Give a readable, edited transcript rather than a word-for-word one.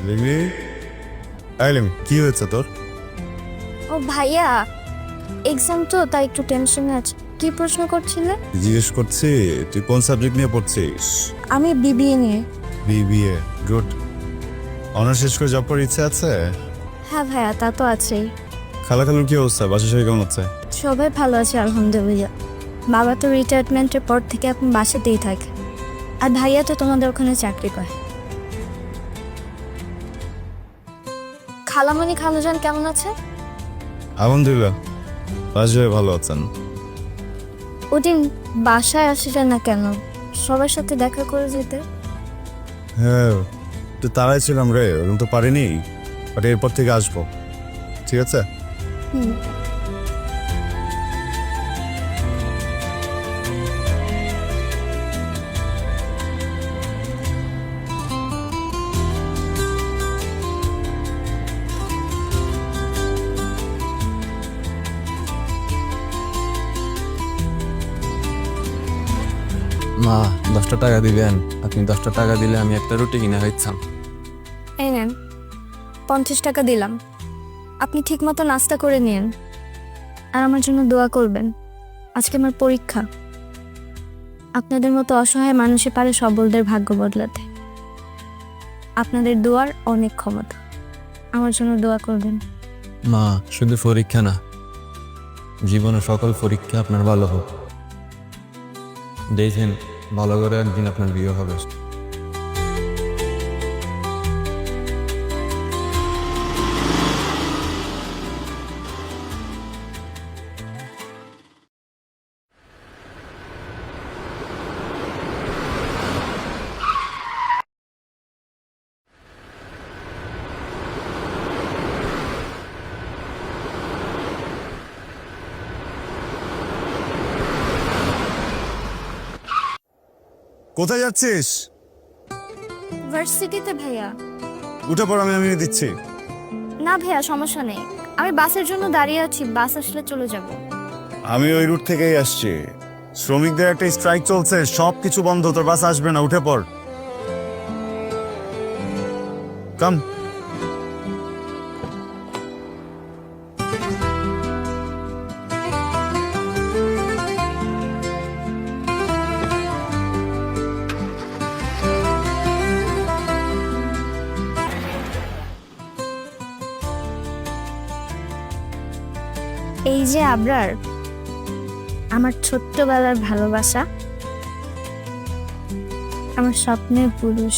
লিমি, লিমি কি হয়েছে তোর? ও ভাইয়া, এক্সাম তো তাই একটু টেনশনে আছে। কি প্রশ্ন করছিলে? জিজ্ঞেস করছি তুই কোন সাবজেক্ট নিয়ে পড়ছিস? আমি বিবিএ নিয়ে। BBA, good. অনার্স শেষ করে জব করার ইচ্ছে আছে? হ্যাঁ ভাইয়া, তা তো আছেই। খালাখালুর কি অবস্থা? বাসা সবাই কেমন আছে? সবাই ভালো আছে আলহামদুলিল্লাহ। বাবা তো রিটায়ারমেন্টের পর থেকে এখন বাসাতেই থাকে, আর ভাইয়া তো তোমাদের ওখানে চাকরি করে। খালামণি খালুজান কেমন আছে? আলহামদুলিল্লাহ, বাসা সবাই ভালো আছেন। ওদিন বাসায় আসিলেন না কেন? সবার সাথে দেখা করে যেতে। হ্যাঁ, তো তারাই ছিলাম রে, ওরকম তো পারিনি, বাট এরপর থেকে আসবো, ঠিক আছে? হুম। মা 10টা টাকা দিবেন? আপনি 10টা টাকা দিলে আমি একটা রুটি কিনে খাইতাম। এই নেন, 50 টাকা দিলাম। আপনি ঠিক মতো নাস্তা করে নিন, আর আমার জন্য দোয়া করবেন। আজকে আমার পরীক্ষা। আপনাদের মতো অসহায় মানুষে পারে সবলদের ভাগ্য বদলাতে। আপনাদের দোয়ার অনেক ক্ষমতা। আমার জন্য দোয়া করবেন। মা, শুধু পরীক্ষা না, জীবনে সকল পরীক্ষা আপনার ভালো হোক। দেখেন, ভালো করে একদিন আপনার বিয়ে হবে। কোথায় যাচ্ছিস? ভার্সিটিতে ভাইয়া। উঠে পড়, আমি দিচ্ছি। না ভাইয়া, সমস্যা নেই। আমি বাসের জন্য দাঁড়িয়ে আছি, বাস আসলে চলে যাব। আমি ওই রুট থেকেই আসছি। শ্রমিকদের একটা স্ট্রাইক চলছে, সব কিছু বন্ধ, তোর বাস আসবে না, উঠে পড়। কাম। এই যে আবরার, আমার ছোট্টবেলার ভালোবাসা, আমার স্বপ্নের পুরুষ।